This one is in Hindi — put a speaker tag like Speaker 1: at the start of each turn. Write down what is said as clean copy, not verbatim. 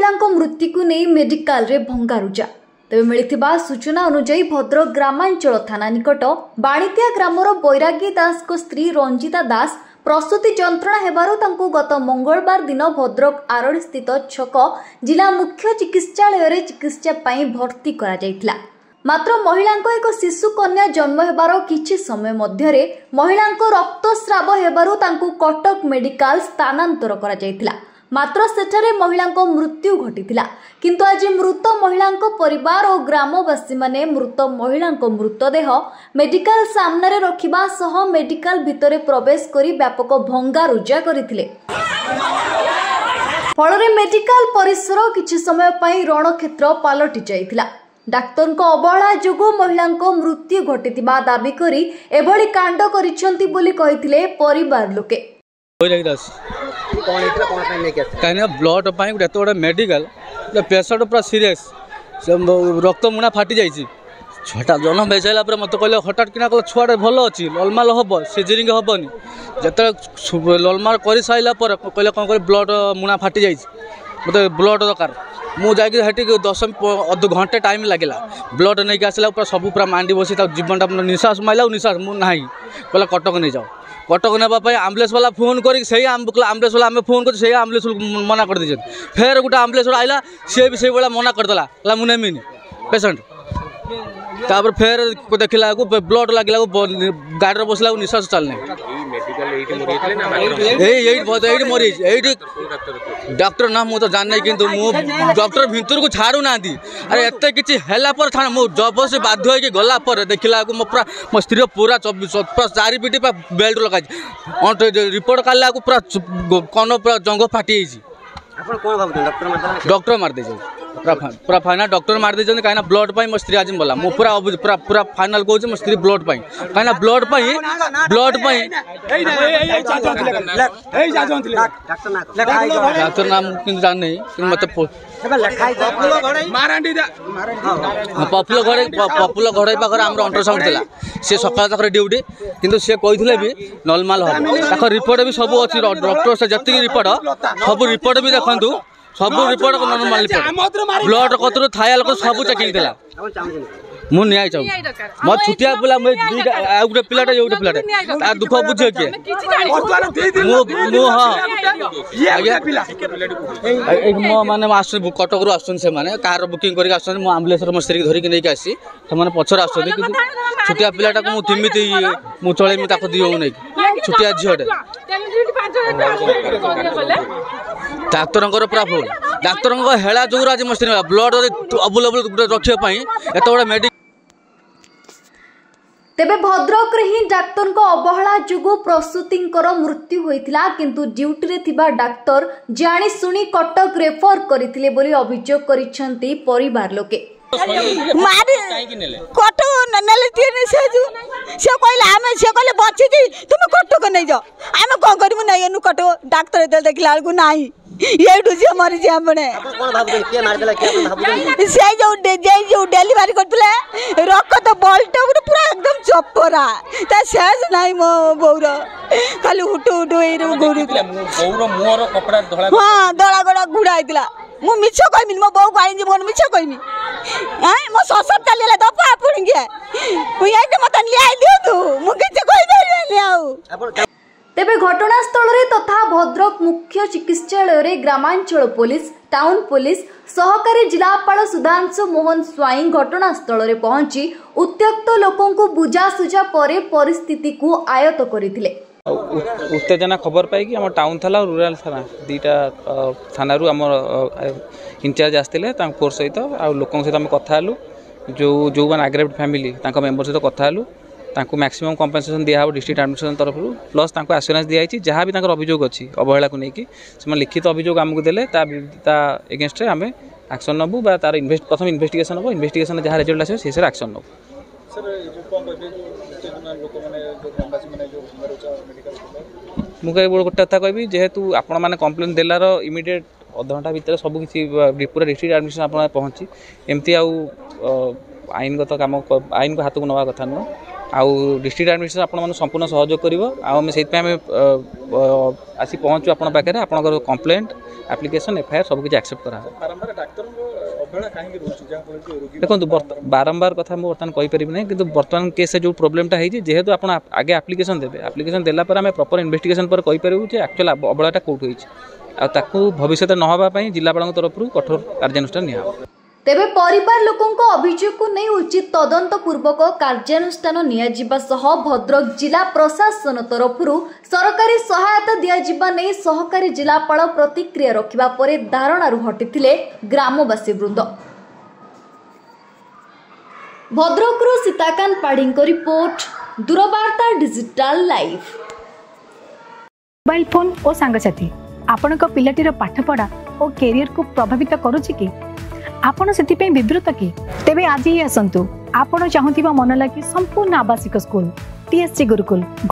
Speaker 1: महिला मृत्यु को नहीं मेडिकल रे भंगारुजा। तेज मिलता सूचना अनुसार भद्रक ग्रामांचल थाना निकट बाणितिया ग्रामर बैरागी दास को स्त्री रंजिता दास प्रसूति जंत्रणा हेबारु तांको गत मंगलवार दिन भद्रक आरड़ी स्थित छक जिला मुख्य चिकित्सालय रे चिकित्सा पाई भर्ती करा जायतिला। मात्र महिला एक शिशु कन्या जन्म हेबार किछि समय मध्यरे महिला रक्तस्राव हेबारु तांको कटक मेडिकल स्थानांतर करा जायतिला। मात्र सेठारे महिला मृत्यु घटिथिला। किंतु आज मृत महिला परिवार और ग्रामवासी माने मृत महिला मृतदेह मेडिकल सामने रखिबा सह मेडिकल भितरे प्रवेश करी व्यापक भंगारुजा करथिले। फलरे मेडिकल परिसर किछि समय पई रणक्षेत्र पलटि जायतिला। डाक्तर अवहेला जोगु महिला मृत्यु घटिथिबा दाबी करी एभली कांड करिसंती बोली कहिथिले परिवार लोके।
Speaker 2: कहीं ब्लड गोटे मेडिकल पेसेंट पूरा सीरीयस रक्त मुना फाटी जाइए छुआ जन्म हो सारा मत कहले हठात कि छुआ भल अच्छी ललमाल हम सीजरिंग हेनी जो ललमाल कर सारा कहले कौन कर ब्लड मुना फाटी जाइए मतलब ब्लड दरकार मुझे 10 घंटे टाइम लगे ब्लड नहीं आसला पूरा सब पूरा मांडी बसी जीवन निश्वास माइला निश्वास मुझे ना कहला कटक नहीं जाओ कटक नापी आम्बुलेंस वाला फोन कर आम्बुलेंस वाला आम फोन कर आम्बुलेंस मना कर दे फेर गोटे आम्बुलेंस वाला आइला सी भी से मना करदेला मुझे पेसेंट तापर फेर देखला ब्लड लगला गाड़ी बसला निश्वास चलने डॉक्टर ना मुझे जान कि डॉक्टर भितर को छाड़ू ना अरे एत कि जबरदस्त बाध्य होगी गला देखला पूरा मो स्त्री पूरा 4 पीटी बेल्ट लगा रिपोर्ट काला पूरा कन पूरा जंग फाटी डॉक्टर मार दे पूरा फाइनल डॉक्टर मार दे कहीं ब्लड पाई मो स्त्री आज बोला मु पूरा पूरा पूरा फाइनल कहूँ मो स्त्री ब्लड पाई कहीं ब्लड पाई डाक्तर नाम कि जान नहीं मत पपुल घड़ई पाखे आम अल्ट्रासाउंड था सी सकाल तक ड्यूटी किंतु सी कही भी नॉर्मल हम रिपोर्ट भी सब अच्छी डॉक्टर से जी रिपोर्ट सब रिपोर्ट भी देखु सब रिपोर्ट नॉर्मल रिपोर्ट ब्लड कतरू थाया लोग सब चेकिंग थी मु न्याय चाहूँ मत छुटिया पिला गोटे पिलाटे जो गोटे पिलाटे दुख बुझे किए मैंने आस कटक रू आस कार बुकिंग कर आम्बुलेंस मो स्त्री धरिकी नहीं आसी से पचर आस छुटिया पिलाटा को मुझे चलमी दियो नहीं छुटिया झीटे डाक्तर पूरा फुल डाक्तर हेला जो आज मो स्त्री ब्लड अवेलेबल रखापी एत बड़ा मेडिकल
Speaker 1: तेबे भद्रक रे ही डाक्तर अवहेला जोगु प्रसूति मृत्यु होइथिला किंतु ड्यूटी रे थिबा डाक्तर जानी सुनी कटक रेफर करथिले बोली अभियोग करिसंती परिवार लोके
Speaker 3: मारी कटो नले तीन से कहले आमे से कहले बची जी तुम कटो नहीं जाओ आमे कोन करबु नहीं एनु कटो डाक्टर दे देखला को नहीं ये डुजी मरी जे हमने कोन भाबु के मार देला के भाबु से जो डिलीवरी करतले रक्त बल्ट पूरा एकदम चपरा ता सेज नहीं मो बौर खाली हुटू हुटू ए गोरु बौर मुहर कपड़ा धला हां धला गडा गुडाइतला मु मिछ कहमी मो बौ गाई जे मोन मिछ कहमी हां मो ससर चलेला दपा पुणी के मु याते मत लिया दियो तू मु किछ कहि दे आउ
Speaker 1: तेबे घटनास्थल रे तथा भद्रक मुख्य चिकित्सालय रे ग्रामांचल पुलिस टाउन पुलिस सहकारी जिलापाल सुधांशु मोहन स्वाई घटनास्थल रे पहुंची उत्त्यक्त लोकों को बुझासुझा परे परिस्थिति को आयत्त करथिले।
Speaker 4: उत्तेजना खबर पाई कि आम टाउन थाना और रूराल थाना दीटा थाना रु आम इंचार्ज आसते कोर सहित आ लोकों सहित आम कथा हलु जो जो मैंने आग्रेव्ड फैमिली मेम्बर सहित कथा हलु तांको मैक्सिमम कंपेनसेशन दिया हो डिस्ट्रिक्ट एडमिनिस्ट्रेशन तरफ प्लस तांको एश्योरेंस दिया जहाँ भी अभियोग अच्छी अवहेला को लेकिन से लिखित अभियोग आमको देले एगेन्स्ट आम एक्शन नबू तार प्रथम इन्वेस्टिगेशन हम इन्वेस्टिगेशन जहाँ रिजल्ट आस से एक्शन नबू। मुझे गोटे कथा कहबी जेहेतु आपण मैंने कम्प्लेन देलार इमिडिएट अध घंटा भितर सब किसी पूरा डिस्ट्रिक्ट एडमिनिस्ट्रेशन आप पहुँची एमती आईनगत काम आईन को हाथ को नवा कथा नुह आउ डिस्ट्रिक्ट एडमिनिस्ट्रेशन आपण मन संपूर्ण सहयोग करिवो आम से आसी पहुँचू आपण पाखे आपंकर कंप्लेंट एप्लिकेशन एफआईआर सब किसी एक्सेप्ट करा देखो बारंबार कथा मुझे बर्तमान कहीपर ना कि बर्तमान केस जो प्रोब्लेमटा है जेहेतु आप आगे एप्लिकेशन देते एप्लिकेशन देलापर आम प्रॉपर इन्वेस्टिगेशन पर कहीपर एक्चुअल अबलाटा कौट हो भविष्य न होगापी जिलापाल तरफ कठोर कार्यानुष्ठान निया
Speaker 1: तेबे परिवार लोकों अभियोग को नहीं उचित तदंत पूर्वक कार्यानुष्ठान नियाजिबा सह भद्रक जिला प्रशासन तरफ सरकारी सहायता दियाजिबा नहीं सहकारी जिलापाल प्रतिक्रिया रखिबा परे धारणारु हटिथिले ग्रामवासी वृंद। भद्रकरू सीताकांत पाढ़ीको रिपोर्ट दूरवार्ता डिजिटल लाइव।
Speaker 5: मोबाइल फोन और सांगसाथी आपणक पिलाटीर पाठपढ़ा और कैरियर को प्रभावित करुछि कि आपण से विवृत कि तेबे आज ही आसतु आपण चाहूबा मन लगी संपूर्ण आवासिक स्कूल TSC गुरुकुल